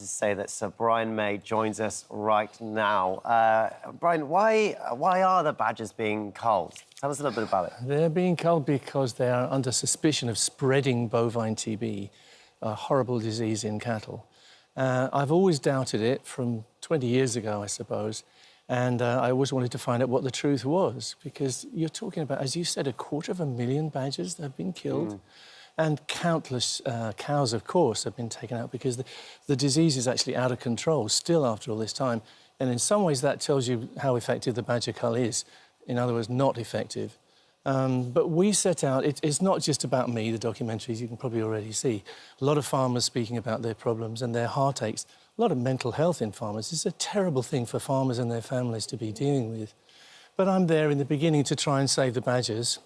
Say that Sir Brian May joins us right now. Brian, why are the badgers being culled? Tell us a little bit about it. They're being culled because they are under suspicion of spreading bovine TB, a horrible disease in cattle. I've always doubted it from 20 years ago, I suppose, and I always wanted to find out what the truth was, because you're talking about, as you said, 250,000 badgers that have been killed. And countless cows, of course, have been taken out because the disease is actually out of control still after all this time. And in some ways, that tells you how effective the badger cull is. In other words, not effective. But we set out... It's not just about me, the documentaries, you can probably already see. A lot of farmers speaking about their problems and their heartaches. A lot of mental health in farmers. It's a terrible thing for farmers and their families to be dealing with. But I'm there in the beginning to try and save the badgers.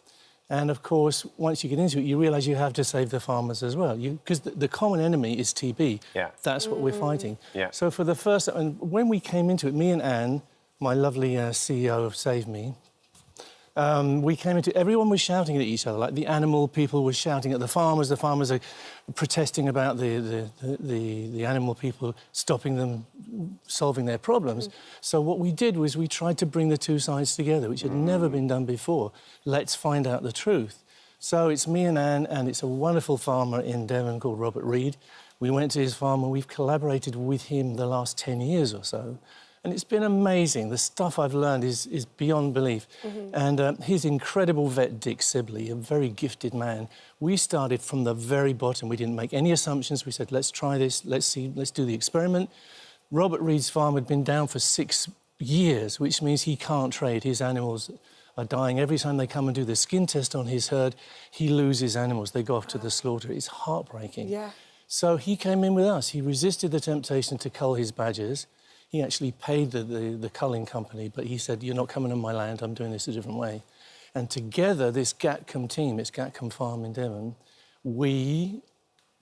And, of course, once you get into it, you realise you have to save the farmers as well. Because the common enemy is TB. Yeah. That's what we're fighting. Yeah. So for the first... And when we came into it, me and Anne, my lovely CEO of Save Me, we came into... Everyone was shouting at each other, like the animal people were shouting at the farmers are protesting about the animal people stopping them solving their problems. So what we did was we tried to bring the two sides together, which had never been done before. Let's find out the truth. So it's me and Anne, and it's a wonderful farmer in Devon called Robert Reed. We went to his farm and we've collaborated with him the last 10 years or so. And it's been amazing. The stuff I've learned is beyond belief. And his incredible vet, Dick Sibley, a very gifted man, we started from the very bottom. We didn't make any assumptions. We said, let's try this, let's see, let's do the experiment. Robert Reed's farm had been down for 6 years, which means he can't trade. His animals are dying. Every time they come and do the skin test on his herd, he loses animals. They go off to the slaughter. It's heartbreaking. Yeah. So he came in with us. He resisted the temptation to cull his badgers. He actually paid the culling company, but he said, you're not coming on my land, I'm doing this a different way. And together, this Gatcombe team, it's Gatcombe Farm in Devon, we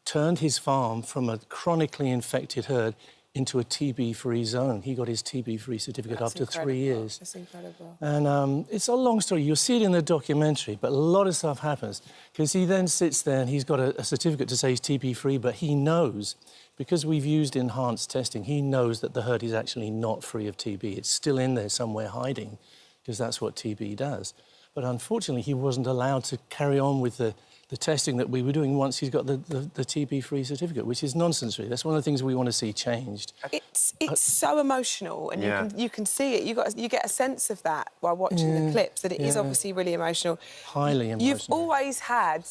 turned his farm from a chronically infected herd into a TB-free zone. He got his TB-free certificate after 3 years. That's incredible. And it's a long story. You'll see it in the documentary, but a lot of stuff happens, because he then sits there and he's got a certificate to say he's TB-free, but he knows, because we've used enhanced testing, he knows that the herd is actually not free of TB. It's still in there somewhere hiding, because that's what TB does. But unfortunately, he wasn't allowed to carry on with the testing that we were doing once he's got the TB-free certificate, which is nonsense, really. That's one of the things we want to see changed. It's so emotional, and you can see it. You get a sense of that while watching the clips, that it is obviously really emotional. Highly emotional. You've always had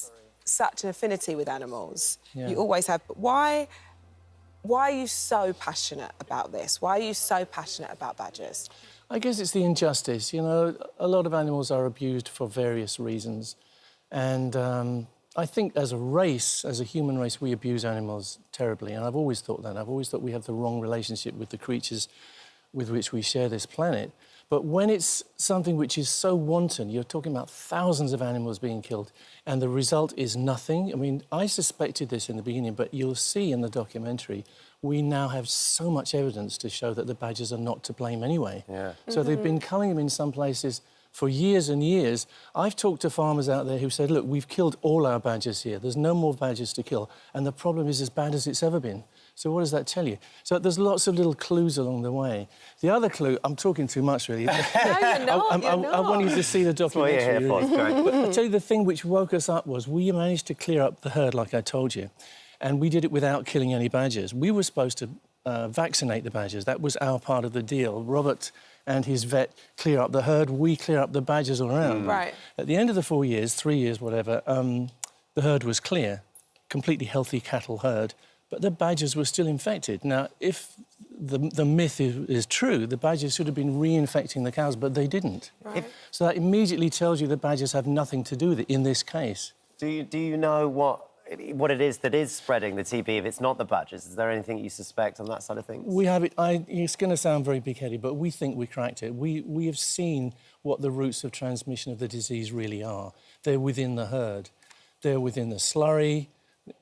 such an affinity with animals. You always have. But why are you so passionate about this? Why are you so passionate about badgers? I guess it's the injustice. You know, a lot of animals are abused for various reasons. And I think as a race, as a human race, we abuse animals terribly. And I've always thought that. I've always thought we have the wrong relationship with the creatures with which we share this planet. But when it's something which is so wanton, you're talking about thousands of animals being killed, and the result is nothing. I mean, I suspected this in the beginning, but you'll see in the documentary, we now have so much evidence to show that the badgers are not to blame anyway. Yeah. So they've been culling them in some places for years and years. I've talked to farmers out there who said, look, we've killed all our badgers here. There's no more badgers to kill. And the problem is as bad as it's ever been. So what does that tell you? So there's lots of little clues along the way. The other clue... I'm talking too much, really. No, you're not. I want you to see the documentary. That's what you're here for. It's great. But I'll tell you, the thing which woke us up was we managed to clear up the herd, like I told you. And we did it without killing any badgers. We were supposed to vaccinate the badgers. That was our part of the deal. Robert and his vet clear up the herd, we clear up the badgers all around. Right. At the end of the 4 years, 3 years, whatever, the herd was clear, completely healthy cattle herd, but the badgers were still infected. Now, if the myth is true, the badgers should have been reinfecting the cows, but they didn't. Right. So that immediately tells you the badgers have nothing to do with it in this case. Do you know what it is that is spreading the TB if it's not the badgers? Is there anything you suspect on that side of things? We have it. It's going to sound very big-headed, but we think we cracked it. We have seen what the routes of transmission of the disease really are. They're within the herd. They're within the slurry.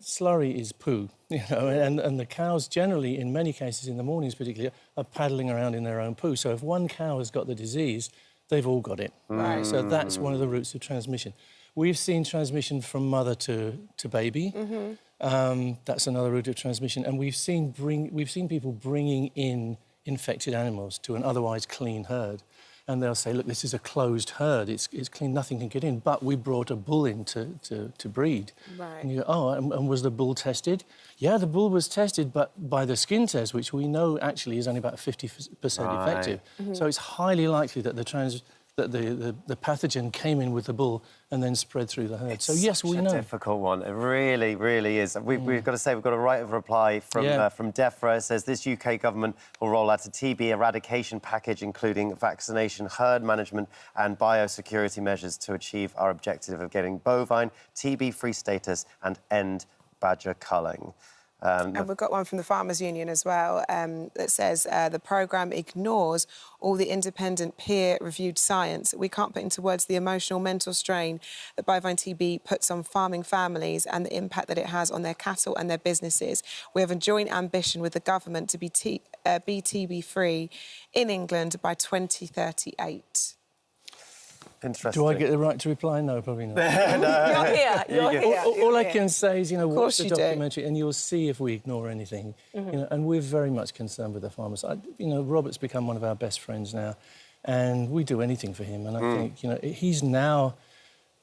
Slurry is poo, you know, and the cows generally, in many cases, in the mornings particularly, are paddling around in their own poo. So if one cow has got the disease, they've all got it. Right. So that's one of the routes of transmission. We've seen transmission from mother to baby. That's another route of transmission. And we've seen people bringing in infected animals to an otherwise clean herd. And they'll say, look, this is a closed herd. It's clean, nothing can get in. But we brought a bull in to breed. Right. And you go, oh, and was the bull tested? Yeah, the bull was tested, but by the skin test, which we know actually is only about 50% effective. So it's highly likely that the pathogen came in with the bull and then spread through the herd. So yes, we know. It's a difficult one. It really, really is. We've got to say, we've got a right of reply from DEFRA. It says this UK government will roll out a TB eradication package, including vaccination, herd management and biosecurity measures to achieve our objective of getting bovine TB-free status and end badger culling. And we've got one from the Farmers Union as well that says the programme ignores all the independent peer-reviewed science. We can't put into words the emotional, mental strain that bovine TB puts on farming families and the impact that it has on their cattle and their businesses. We have a joint ambition with the government to be TB-free in England by 2038. Interesting. Do I get the right to reply? No, probably not. You're here. You're here. All I can say is, watch the documentary and you'll see if we ignore anything. And we're very much concerned with the farmers. Robert's become one of our best friends now, and we do anything for him. And I think, he's now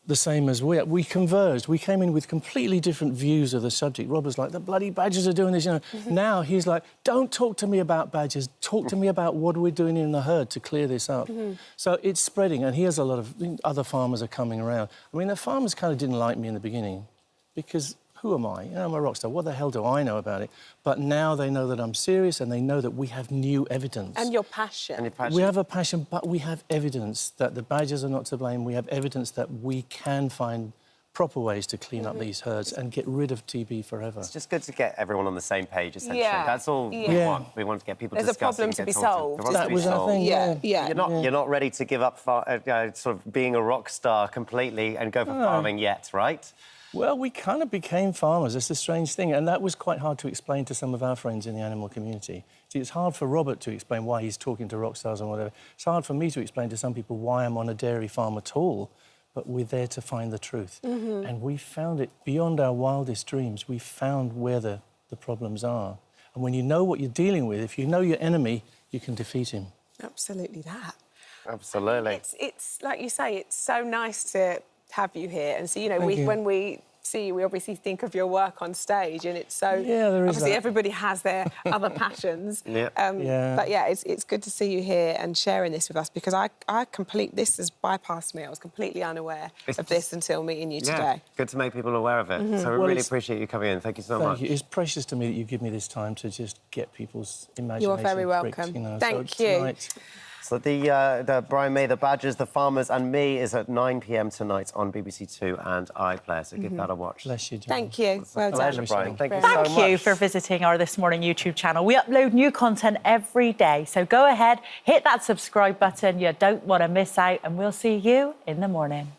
the same as we are. We converged. We came in with completely different views of the subject. Rob was like, the bloody badgers are doing this, Now he's like, don't talk to me about badgers. Talk to me about what we're doing in the herd to clear this up. So it's spreading, and he has a lot of other farmers are coming around. I mean, the farmers kind of didn't like me in the beginning because who am I? I'm a rock star. What the hell do I know about it? But now they know that I'm serious and they know that we have new evidence. And your passion. We have a passion, but we have evidence that the badgers are not to blame. We have evidence that we can find proper ways to clean up these herds and get rid of TB forever. It's just good to get everyone on the same page, essentially. That's all we want. We want to get people discussing. There's a problem to be solved. That was our thing, You're not ready to give up sort of being a rock star completely and go for farming yet, right? Well, we kind of became farmers. It's a strange thing, and that was quite hard to explain to some of our friends in the animal community. See, it's hard for Robert to explain why he's talking to rock stars and whatever. It's hard for me to explain to some people why I'm on a dairy farm at all, but we're there to find the truth. And we found it beyond our wildest dreams. We found where the problems are. And when you know what you're dealing with, if you know your enemy, you can defeat him. Absolutely that. Absolutely. It's like you say, it's so nice to have you here. And so, when we see you, we obviously think of your work on stage, and it's so... Yeah, there is obviously, that. everybody has their other passions. But, it's good to see you here and sharing this with us, because this has bypassed me. I was completely unaware of this until meeting you today. Good to make people aware of it. So we really appreciate you coming in. Thank you so much. Thank you. It's precious to me that you give me this time to just get people's imagination. You're very welcome. Thank you. So the Brian May, the Badgers, the Farmers and Me is at 9 p.m. tonight on BBC Two and iPlayer, so give that a watch. Bless you, John. Thank you. Well done. Pleasure, Brian. Thank you so much. Thank you for visiting our This Morning YouTube channel. We upload new content every day, so go ahead, hit that subscribe button. You don't want to miss out, and we'll see you in the morning.